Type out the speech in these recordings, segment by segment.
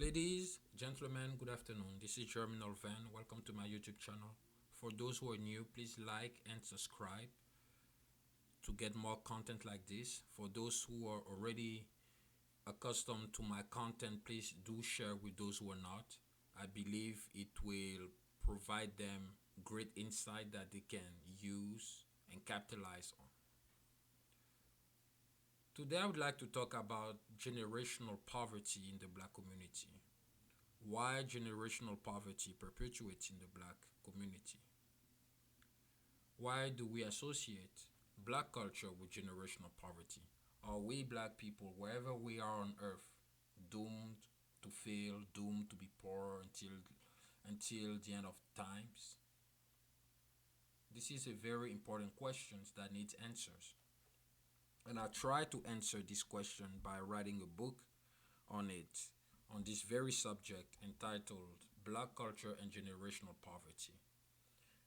Ladies, gentlemen, good afternoon. This is Germinal Van. Welcome to my YouTube channel. For those who are new, please like and subscribe to get more content like this. For those who are already accustomed to my content, please do share with those who are not. I believe it will provide them great insight that they can use and capitalize on. Today, I would like to talk about generational poverty in the black community. Why generational poverty perpetuates in the black community? Why do we associate black culture with generational poverty? Are we black people, wherever we are on earth, doomed to fail, doomed to be poor until the end of times? This is a very important question that needs answers. And I try to answer this question by writing a book on it, on this very subject entitled Black Culture and Generational Poverty.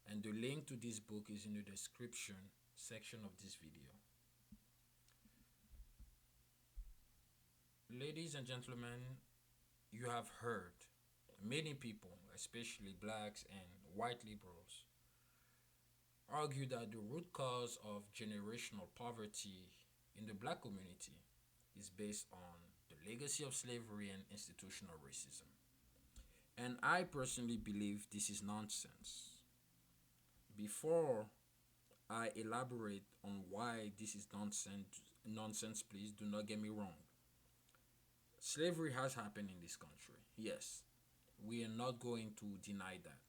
And the link to this book is in the description section of this video. Ladies and gentlemen, you have heard many people, especially blacks and white liberals, argue that the root cause of generational poverty in the black community is based on the legacy of slavery and institutional racism. And I personally believe this is nonsense. Before I elaborate on why this is nonsense, please do not get me wrong. Slavery has happened in this country. Yes, we are not going to deny that.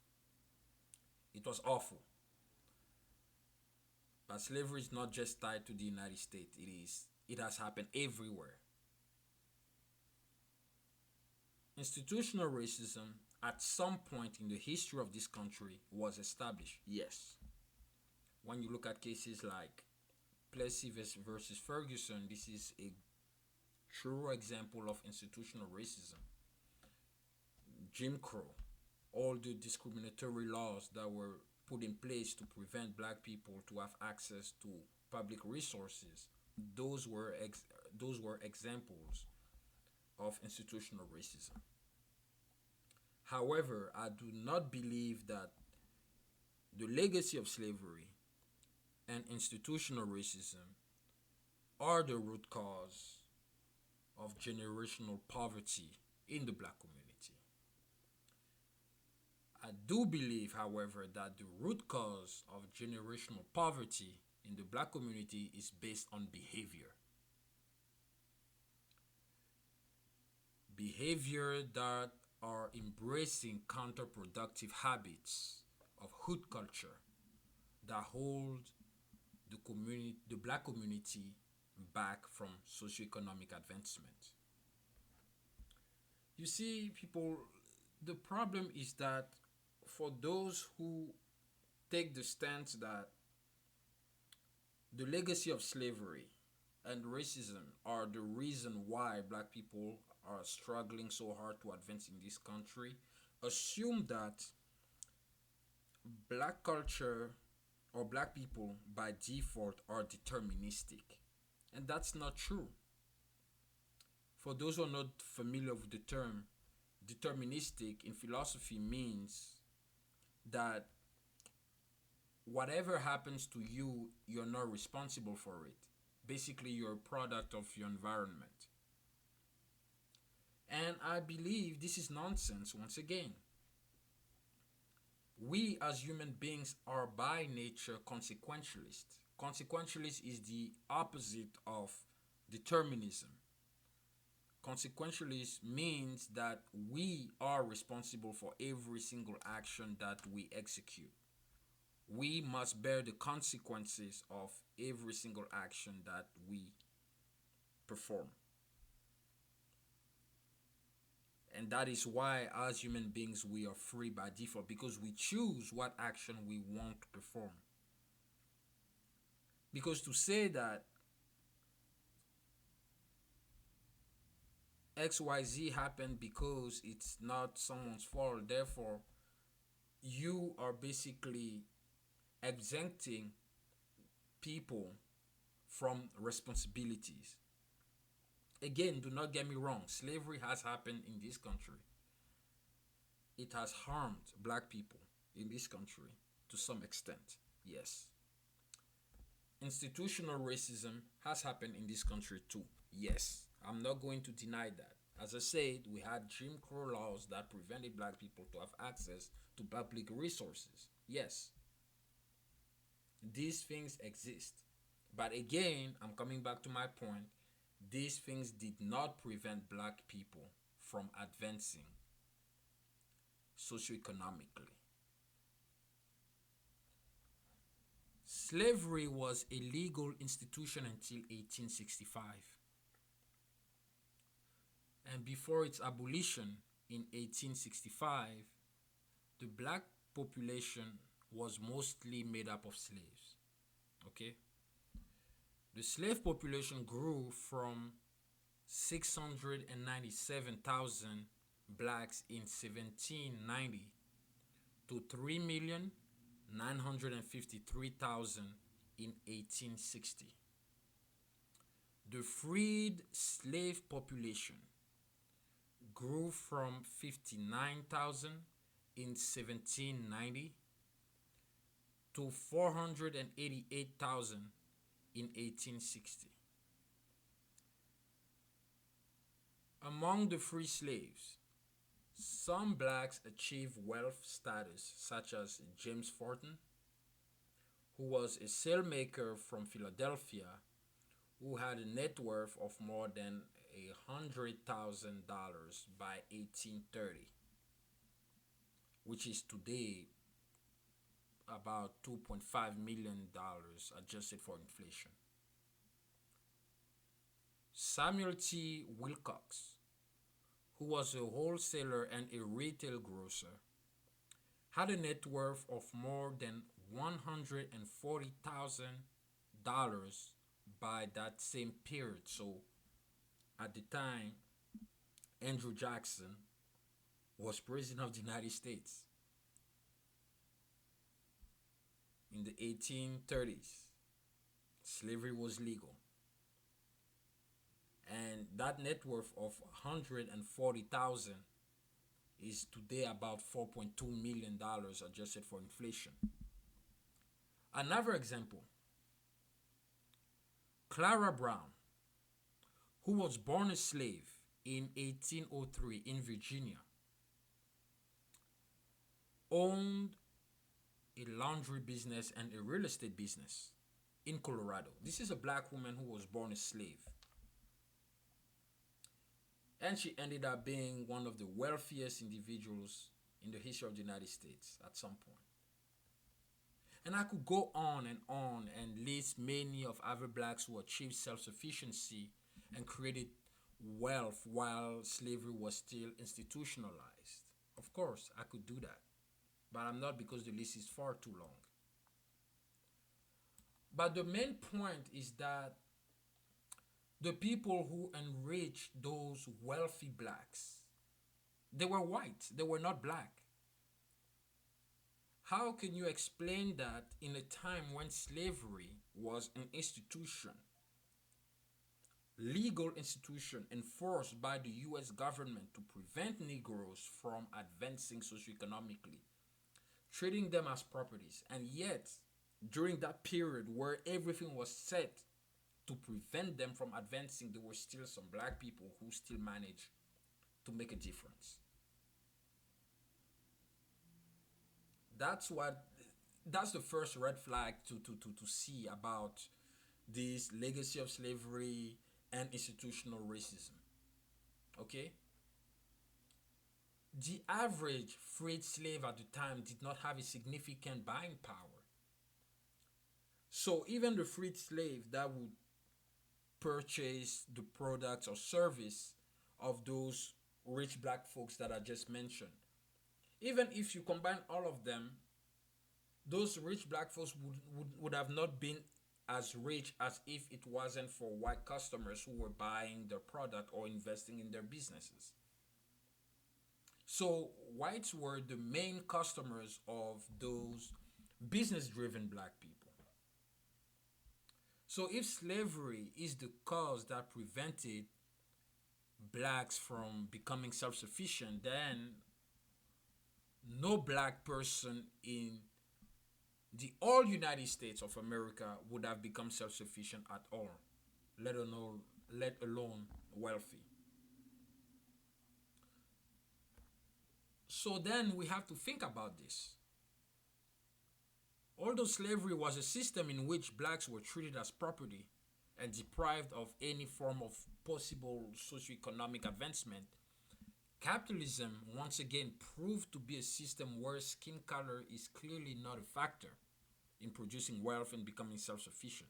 It was awful. But slavery is not just tied to the United States. It has happened everywhere. Institutional racism at some point in the history of this country was established. Yes. When you look at cases like Plessy versus Ferguson, this is a true example of institutional racism. Jim Crow, all the discriminatory laws that were put in place to prevent black people to have access to public resources, those were examples of institutional racism. However, I do not believe that the legacy of slavery and institutional racism are the root cause of generational poverty in the black community. I do believe, however, that the root cause of generational poverty in the black community is based on behavior. Behavior that are embracing counterproductive habits of hood culture that hold the black community back from socioeconomic advancement. You see, people, the problem is that for those who take the stance that the legacy of slavery and racism are the reason why black people are struggling so hard to advance in this country, assume that black culture or black people by default are deterministic. And that's not true. For those who are not familiar with the term, deterministic in philosophy means that whatever happens to you, you're not responsible for it. Basically, you're a product of your environment. And I believe this is nonsense once again. We as human beings are by nature consequentialist. Consequentialist is the opposite of determinism. Consequentialist means that we are responsible for every single action that we execute. We must bear the consequences of every single action that we perform. And that is why, as human beings, we are free by default, because we choose what action we want to perform. Because to say that XYZ happened because it's not someone's fault, therefore, you are basically exempting people from responsibilities. Again, do not get me wrong, slavery has happened in this country. It has harmed black people in this country to some extent. Yes. Institutional racism has happened in this country too. Yes. I'm not going to deny that. As I said, we had Jim Crow laws that prevented black people to have access to public resources. Yes, these things exist. But again, I'm coming back to my point. These things did not prevent black people from advancing socioeconomically. Slavery was a legal institution until 1865. And before its abolition in 1865, the black population was mostly made up of slaves. Okay? The slave population grew from 697,000 blacks in 1790 to 3,953,000 in 1860. The freed slave population grew from 59,000 in 1790 to 488,000 in 1860. Among the free slaves, some blacks achieved wealth status, such as James Forten, who was a sailmaker from Philadelphia who had a net worth of more than $100,000 by 1830, which is today about $2.5 million adjusted for inflation. Samuel T. Wilcox, who was a wholesaler and a retail grocer, had a net worth of more than $140,000 by that same period. So at the time, Andrew Jackson was president of the United States in the 1830s. Slavery was legal. And that net worth of 140,000 is today about $4.2 million adjusted for inflation. Another example, Clara Brown, who was born a slave in 1803 in Virginia, owned a laundry business and a real estate business in Colorado. This is a black woman who was born a slave. And she ended up being one of the wealthiest individuals in the history of the United States at some point. And I could go on and list many of other blacks who achieved self-sufficiency and created wealth while slavery was still institutionalized. Of course, I could do that. But I'm not, because the list is far too long. But the main point is that the people who enriched those wealthy blacks, they were white, they were not black. How can you explain that in a time when slavery was an institution, legal institution enforced by the US government to prevent Negroes from advancing socioeconomically, treating them as properties, and yet during that period where everything was set to prevent them from advancing, there were still some black people who still managed to make a difference. That's the first red flag to see about this legacy of slavery and institutional racism. Okay? The average freed slave at the time did not have a significant buying power. So even the freed slave that would purchase the products or service of those rich black folks that I just mentioned, even if you combine all of them, those rich black folks would have not been as rich as if it wasn't for white customers who were buying their product or investing in their businesses. So whites were the main customers of those business-driven black people. So if slavery is the cause that prevented blacks from becoming self-sufficient, then no black person in the all United States of America would have become self-sufficient at all, let alone wealthy. So then we have to think about this. Although slavery was a system in which blacks were treated as property and deprived of any form of possible socioeconomic advancement, capitalism once again proved to be a system where skin color is clearly not a factor in producing wealth and becoming self-sufficient.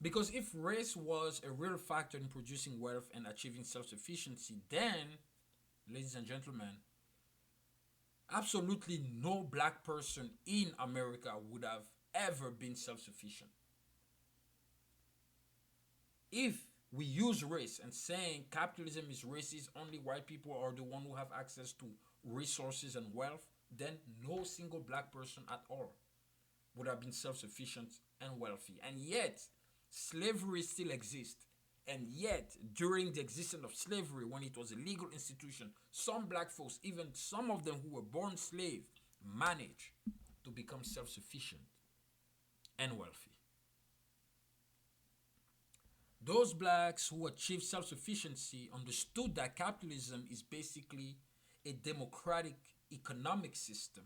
Because if race was a real factor in producing wealth and achieving self-sufficiency, then, ladies and gentlemen, absolutely no black person in America would have ever been self-sufficient. If we use race and saying capitalism is racist, only white people are the one who have access to resources and wealth, then no single black person at all would have been self-sufficient and wealthy. And yet, slavery still exists. And yet, during the existence of slavery, when it was a legal institution, some black folks, even some of them who were born slave, managed to become self-sufficient and wealthy. Those blacks who achieved self-sufficiency understood that capitalism is basically a democratic economic system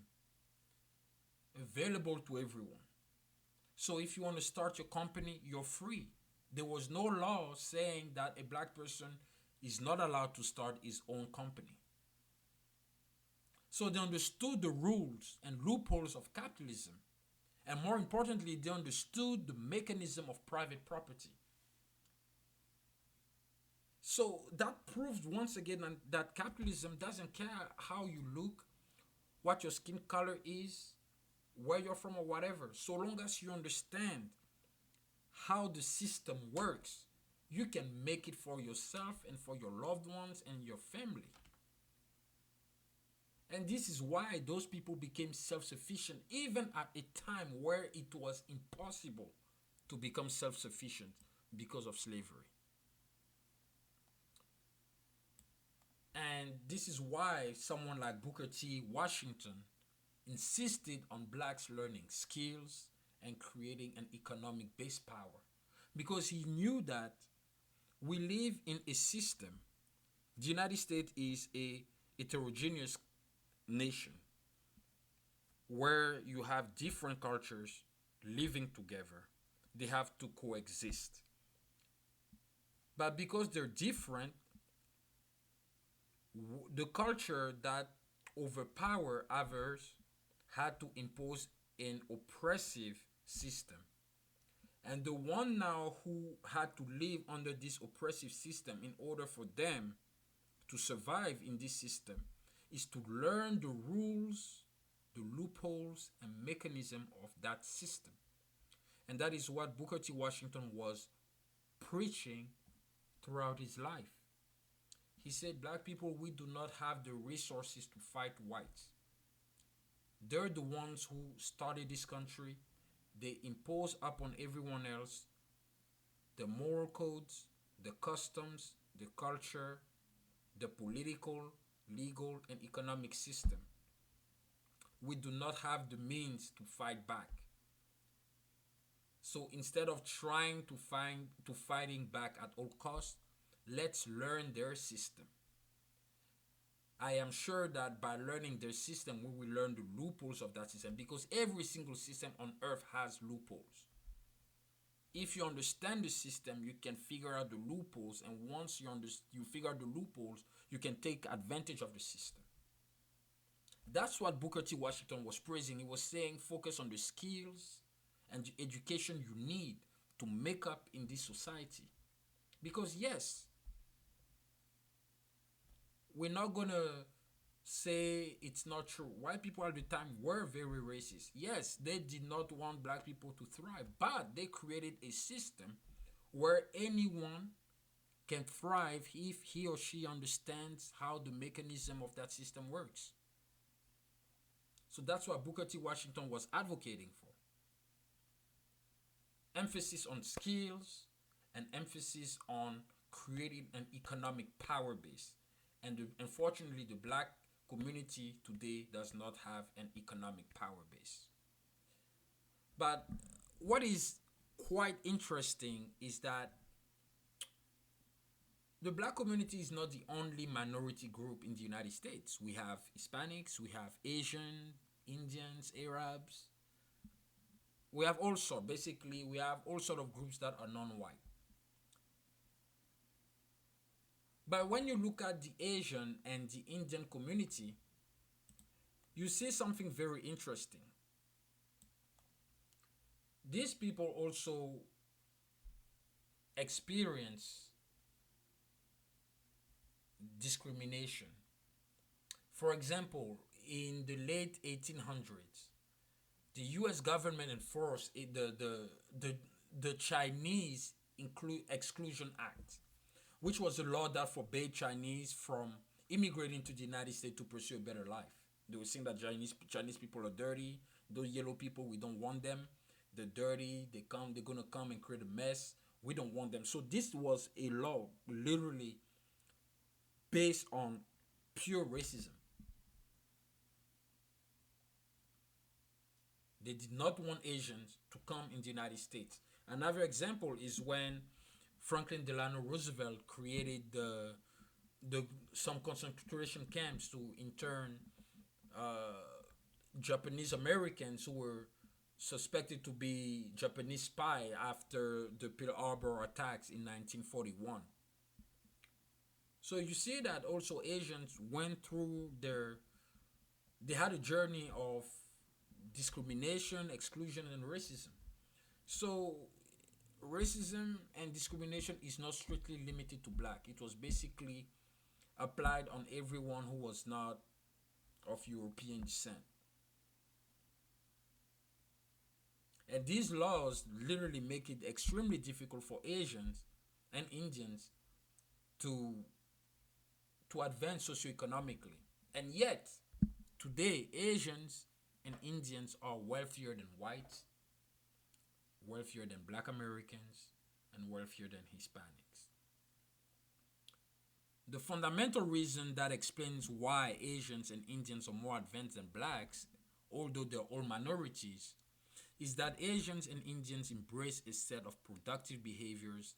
available to everyone. So if you want to start your company, you're free. There was no law saying that a black person is not allowed to start his own company. So they understood the rules and loopholes of capitalism. And more importantly, they understood the mechanism of private property. So that proved once again that capitalism doesn't care how you look, what your skin color is, where you're from, or whatever. So long as you understand how the system works, you can make it for yourself and for your loved ones and your family. And this is why those people became self-sufficient even at a time where it was impossible to become self-sufficient because of slavery. And this is why someone like Booker T. Washington insisted on blacks learning skills and creating an economic base power, because he knew that we live in a system. The United States is a heterogeneous nation where you have different cultures living together. They have to coexist. But because they're different, the culture that overpower others had to impose an oppressive system. And the one now who had to live under this oppressive system in order for them to survive in this system is to learn the rules, the loopholes, and mechanism of that system. And that is what Booker T. Washington was preaching throughout his life. He said, black people, we do not have the resources to fight whites. They're the ones who started this country. They impose upon everyone else the moral codes, the customs, the culture, the political, legal, and economic system. We do not have the means to fight back. So instead of trying to fighting back at all costs, let's learn their system. I am sure that by learning their system, we will learn the loopholes of that system, because every single system on earth has loopholes. If you understand the system, you can figure out the loopholes, and once you figure out the loopholes, you can take advantage of the system. That's what Booker T. Washington was praising. He was saying focus on the skills and the education you need to make up in this society. Because yes, we're not going to say it's not true. White people at the time were very racist. Yes, they did not want black people to thrive, but they created a system where anyone can thrive if he or she understands how the mechanism of that system works. So that's what Booker T. Washington was advocating for. Emphasis on skills and emphasis on created an economic power base. And unfortunately, the black community today does not have an economic power base. But what is quite interesting is that the black community is not the only minority group in the United States. We have Hispanics, we have Asian, Indians, Arabs. We have all sort. Basically, we have all sort of groups that are non-white. But when you look at the Asian and the Indian community, you see something very interesting. These people also experience discrimination. For example, in the late 1800s, the U.S. government enforced the Chinese Exclusion Act, which was a law that forbade Chinese from immigrating to the United States to pursue a better life. They were saying that Chinese people are dirty. Those yellow people, we don't want them. They're dirty. They're gonna come and create a mess. We don't want them. So this was a law literally based on pure racism. They did not want Asians to come in the United States. Another example is when Franklin Delano Roosevelt created the some concentration camps to intern Japanese Americans who were suspected to be Japanese spy after the Pearl Harbor attacks in 1941. So you see that also Asians went through they had a journey of discrimination, exclusion, and racism. So racism and discrimination is not strictly limited to black. It was basically applied on everyone who was not of European descent. And these laws literally make it extremely difficult for Asians and Indians to advance socioeconomically. And yet, today, Asians and Indians are wealthier than whites, wealthier than black Americans, and wealthier than Hispanics. The fundamental reason that explains why Asians and Indians are more advanced than blacks, although they're all minorities, is that Asians and Indians embrace a set of productive behaviors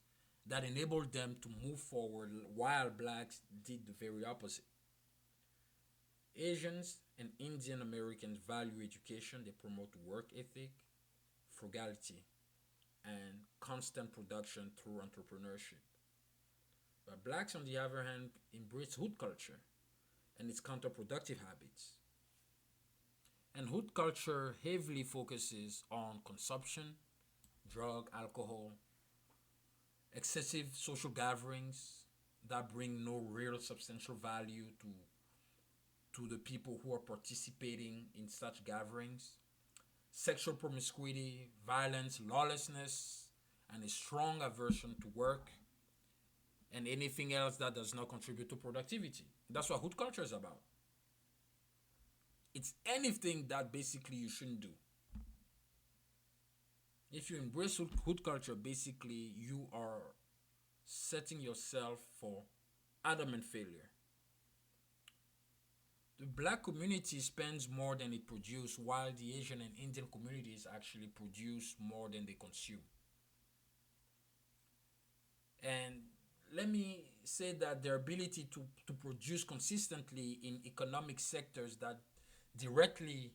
that enable them to move forward while blacks did the very opposite. Asians and Indian Americans value education, they promote work ethic, frugality, and constant production through entrepreneurship. But blacks, on the other hand, embrace hood culture and its counterproductive habits. And hood culture heavily focuses on consumption, drug, alcohol, excessive social gatherings that bring no real substantial value to the people who are participating in such gatherings, sexual promiscuity, violence, lawlessness, and a strong aversion to work and anything else that does not contribute to productivity. That's what hood culture is about. It's anything that basically you shouldn't do. If you embrace hood culture, basically you are setting yourself for adamant failure. The black community spends more than it produces, while the Asian and Indian communities actually produce more than they consume. And let me say that their ability to produce consistently in economic sectors that directly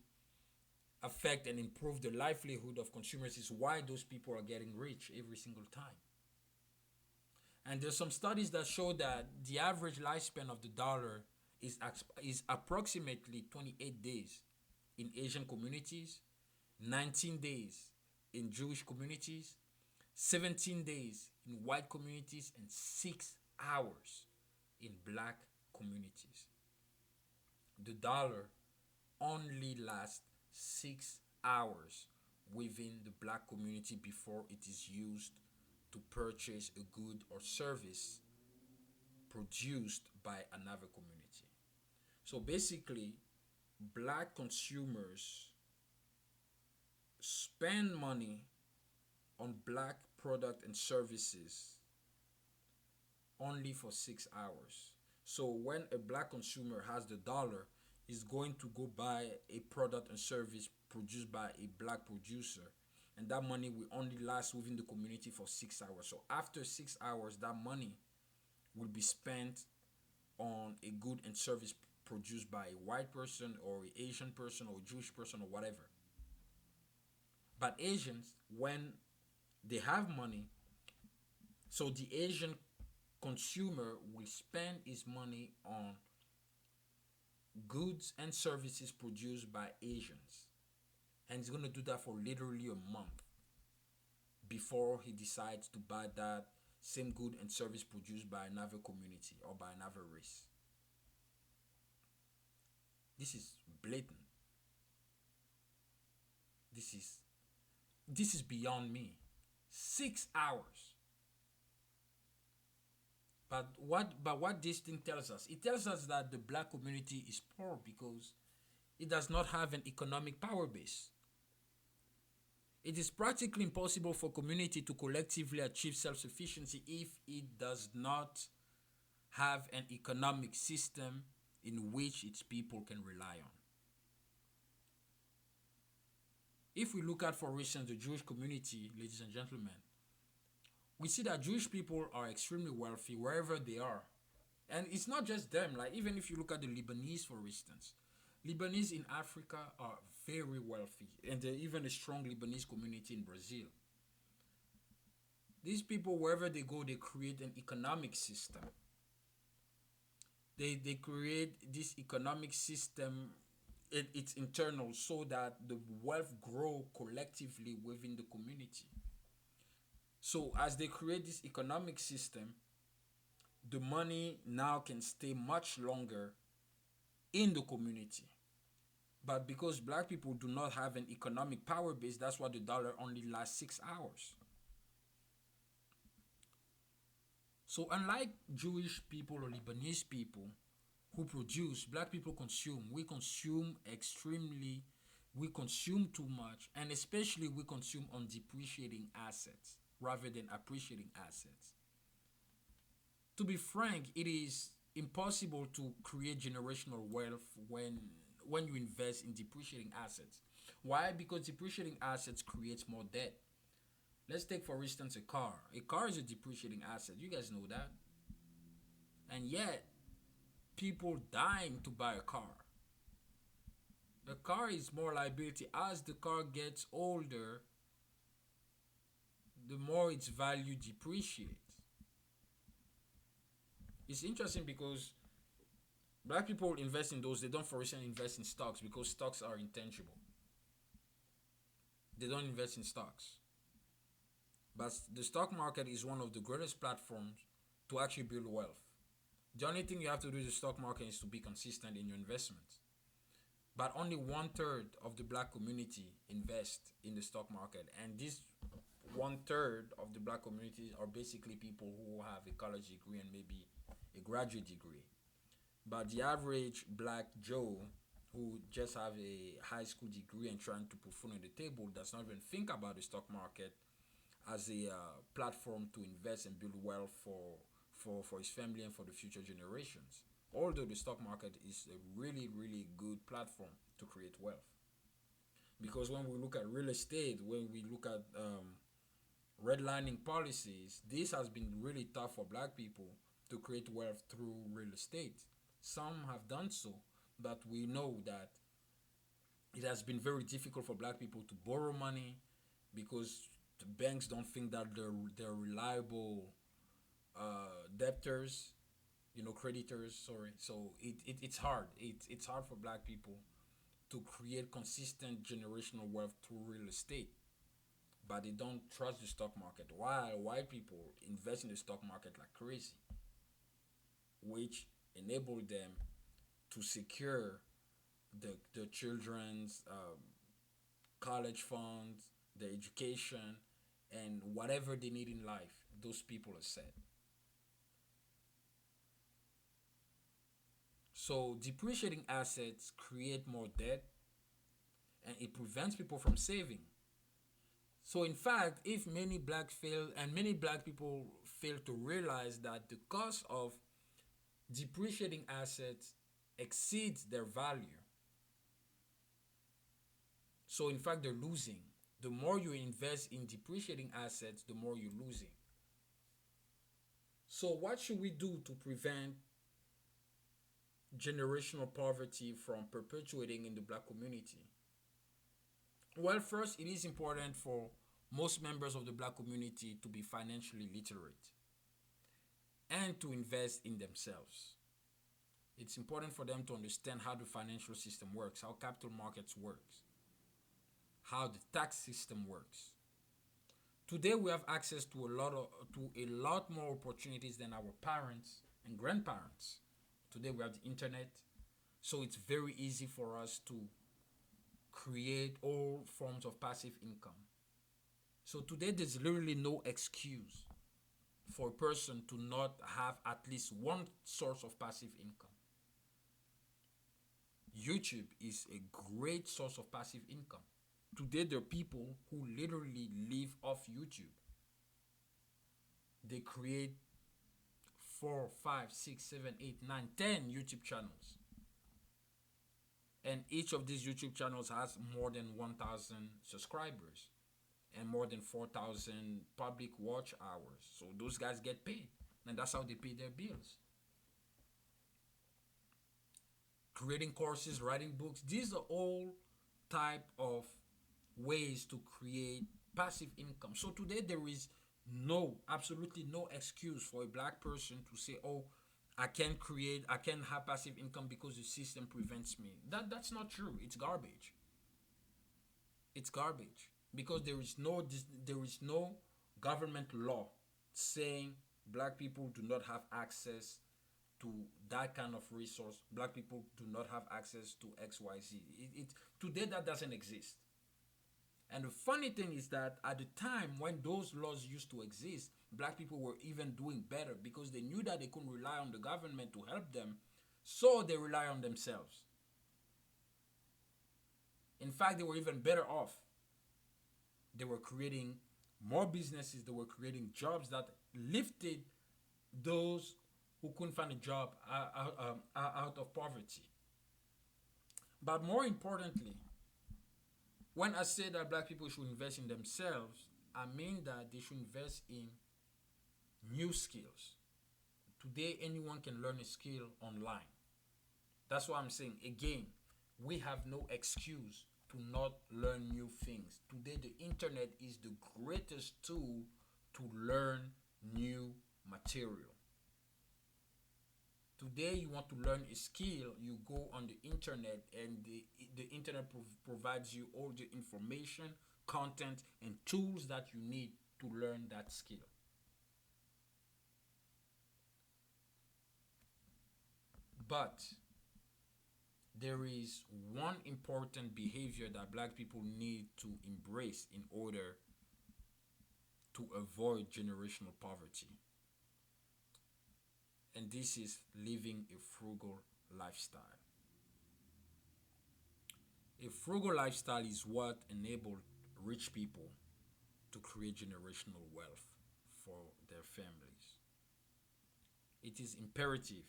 affect and improve the livelihood of consumers is why those people are getting rich every single time. And there's some studies that show that the average lifespan of the dollar is approximately 28 days in Asian communities, 19 days in Jewish communities, 17 days in white communities, and 6 hours in black communities. The dollar only lasts 6 hours within the black community before it is used to purchase a good or service produced by another community. So basically, black consumers spend money on black product and services only for 6 hours. So when a black consumer has the dollar, he's going to go buy a product and service produced by a black producer. And that money will only last within the community for 6 hours. So after 6 hours, that money will be spent on a good and service produced by a white person or an Asian person or a Jewish person or whatever. But Asians, when they have money, so the Asian consumer will spend his money on goods and services produced by Asians. And he's going to do that for literally a month before he decides to buy that same good and service produced by another community or by another race. This is blatant. This is this is beyond me. 6 hours. But what this thing tells us? It tells us that the black community is poor because it does not have an economic power base. It is practically impossible for community to collectively achieve self-sufficiency if it does not have an economic system in which its people can rely on. If we look at, for instance, the Jewish community, ladies and gentlemen, we see that Jewish people are extremely wealthy wherever they are. And it's not just them. Like, even if you look at the Lebanese, for instance, Lebanese in Africa are very wealthy, and there's even a strong Lebanese community in Brazil. These people, wherever they go, they create an economic system. They create this economic system. It's internal, so that the wealth grow collectively within the community. So as they create this economic system, the money now can stay much longer in the community. But because black people do not have an economic power base, that's why the dollar only lasts 6 hours. So unlike Jewish people or Lebanese people who produce, black people consume. We consume extremely, we consume too much, and especially we consume on depreciating assets rather than appreciating assets. To be frank, it is impossible to create generational wealth when you invest in depreciating assets. Why? Because depreciating assets creates more debt. Let's take, for instance, a car. A car is a depreciating asset. You guys know that. And yet, people dying to buy a car. A car is more liability. As the car gets older, the more its value depreciates. It's interesting because black people invest in those. They don't, for instance, invest in stocks because stocks are intangible. They don't invest in stocks. But the stock market is one of the greatest platforms to actually build wealth. The only thing you have to do in the stock market is to be consistent in your investments. But only 1/3 of the black community invest in the stock market. And this 1/3 of the black community are basically people who have a college degree and maybe a graduate degree. But the average black Joe who just have a high school degree and trying to put food on the table does not even think about the stock market as a platform to invest and build wealth for his family and for the future generations. Although the stock market is a really, really good platform to create wealth. Because when we look at real estate, when we look at redlining policies, this has been really tough for black people to create wealth through real estate. Some have done so, but we know that it has been very difficult for black people to borrow money because the banks don't think that they're reliable debtors, creditors. Sorry, so it's hard. It's hard for black people to create consistent generational wealth through real estate, but they don't trust the stock market. While white people invest in the stock market like crazy, which enable them to secure the children's college funds, their education, and whatever they need in life. Those people are set. So depreciating assets create more debt, and it prevents people from saving. So in fact, if many black people fail to realize that the cost of depreciating assets exceeds their value. So in fact, they're losing. The more you invest in depreciating assets, the more you're losing. So what should we do to prevent generational poverty from perpetuating in the black community? Well, first, it is important for most members of the black community to be financially literate and to invest in themselves. It's important for them to understand how the financial system works, how capital markets works, how the tax system works. Today we have access to a lot more opportunities than our parents and grandparents. Today we have the internet, so it's very easy for us to create all forms of passive income. So today there's literally no excuse for a person to not have at least one source of passive income. YouTube is a great source of passive income. Today there are people who literally live off YouTube. They create 4, 5, 6, 7, 8, 9, 10 YouTube channels. And each of these YouTube channels has more than 1,000 subscribers and more than 4,000 public watch hours. So those guys get paid, and that's how they pay their bills. Creating courses, writing books, these are all type of ways to create passive income. So today there is absolutely no excuse for a black person to say, oh, I can't have passive income because the system prevents me. That's not true. It's garbage. It's garbage because there is no government law saying black people do not have access to that kind of resource. Black people do not have access to XYZ. Today that doesn't exist. And the funny thing is that at the time when those laws used to exist, black people were even doing better because they knew that they couldn't rely on the government to help them, so they rely on themselves. In fact, they were even better off. They were creating more businesses, they were creating jobs that lifted those who couldn't find a job out of poverty. But more importantly, when I say that black people should invest in themselves, I mean that they should invest in new skills. Today, anyone can learn a skill online. That's what I'm saying. Again, we have no excuse to not learn new things. Today, the internet is the greatest tool to learn new material. Today, you want to learn a skill, you go on the internet, and the internet provides you all the information, content, and tools that you need to learn that skill. But there is one important behavior that black people need to embrace in order to avoid generational poverty. And this is living a frugal lifestyle. A frugal lifestyle is what enabled rich people to create generational wealth for their families. It is imperative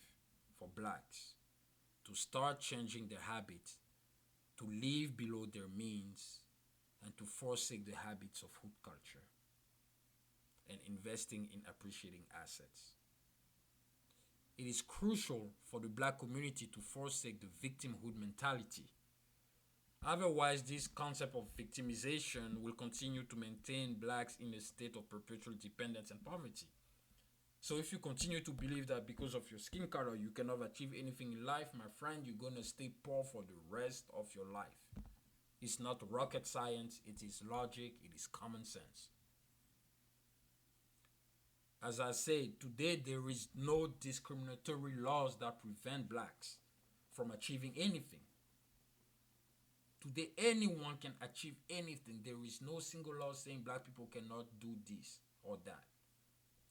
for blacks to start changing their habits, to live below their means, and to forsake the habits of hood culture and investing in appreciating assets. It is crucial for the black community to forsake the victimhood mentality. Otherwise, this concept of victimization will continue to maintain blacks in a state of perpetual dependence and poverty. So if you continue to believe that because of your skin color you cannot achieve anything in life, my friend, you're going to stay poor for the rest of your life. It's not rocket science, it is logic, it is common sense. As I say, today there is no discriminatory laws that prevent blacks from achieving anything. Today anyone can achieve anything. There is no single law saying black people cannot do this or that.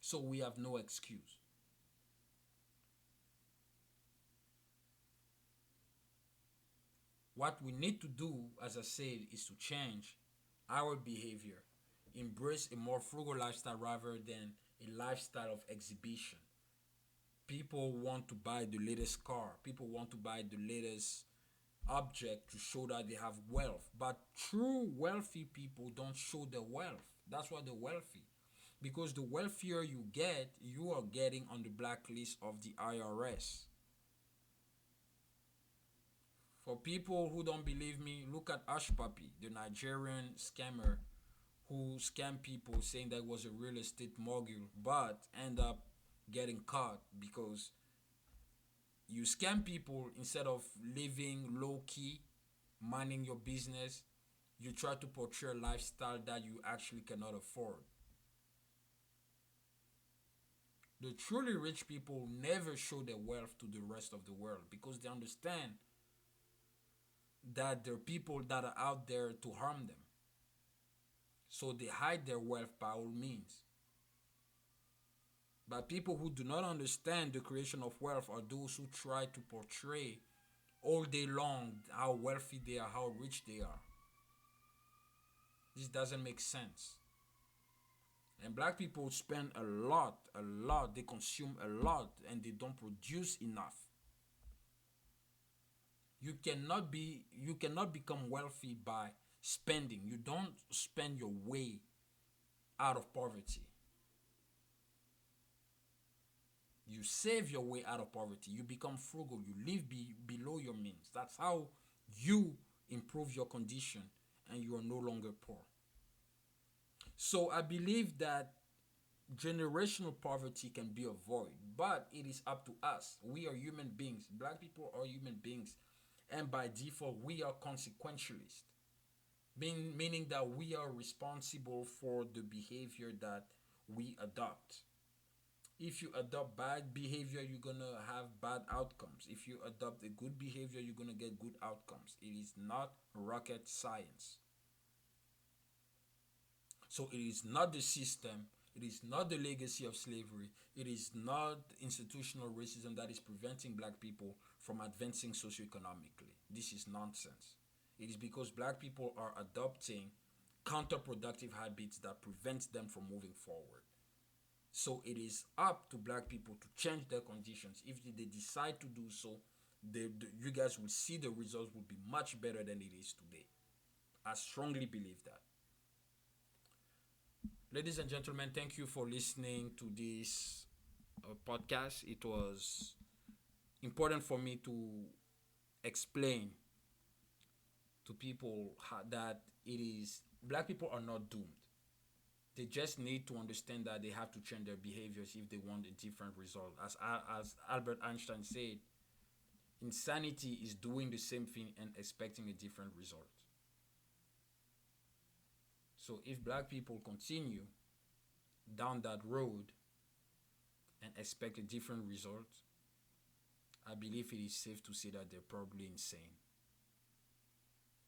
So we have no excuse. What we need to do, as I said, is to change our behavior embrace a more frugal lifestyle rather than a lifestyle of exhibition. People want to buy the latest car. People want to buy the latest object to show that they have wealth. But true wealthy people don't show their wealth. That's why they're wealthy. Because the wealthier you get, you are getting on the blacklist of the IRS. For people who don't believe me, look at Ash Papi, the Nigerian scammer who scammed people saying that it was a real estate mogul, but end up getting caught because you scam people instead of living low key, minding your business. You try to portray a lifestyle that you actually cannot afford. The truly rich people never show their wealth to the rest of the world because they understand that there are people that are out there to harm them. So they hide their wealth by all means. But people who do not understand the creation of wealth are those who try to portray all day long how wealthy they are, how rich they are. This doesn't make sense. And black people spend a lot, they consume a lot, and they don't produce enough. You cannot become wealthy by spending. You don't spend your way out of poverty. You save your way out of poverty. You become frugal. You live below your means. That's how you improve your condition and you are no longer poor. So I believe that generational poverty can be avoided, but it is up to us. We are human beings. Black people are human beings. And by default, we are consequentialists, meaning that we are responsible for the behavior that we adopt. If you adopt bad behavior, you're gonna have bad outcomes. If you adopt a good behavior, you're gonna get good outcomes. It is not rocket science. So it is not the system, it is not the legacy of slavery, it is not institutional racism that is preventing black people from advancing socioeconomically. This is nonsense. It is because black people are adopting counterproductive habits that prevents them from moving forward. So it is up to black people to change their conditions. If they decide to do so, you guys will see the results will be much better than it is today. I strongly believe that. Ladies and gentlemen, thank you for listening to this podcast. It was important for me to explain to people that it is black people are not doomed. They just need to understand that they have to change their behaviors if they want a different result. As Albert Einstein said, insanity is doing the same thing and expecting a different result. So if black people continue down that road and expect a different result, I believe it is safe to say that they're probably insane.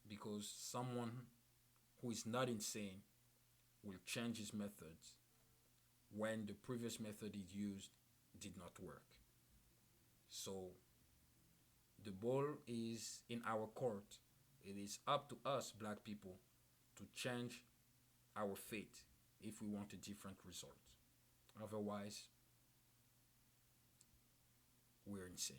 Because someone who is not insane will change his methods when the previous method he used did not work. So the ball is in our court. It is up to us, black people, to change our fate if we want a different result. Otherwise, we're insane.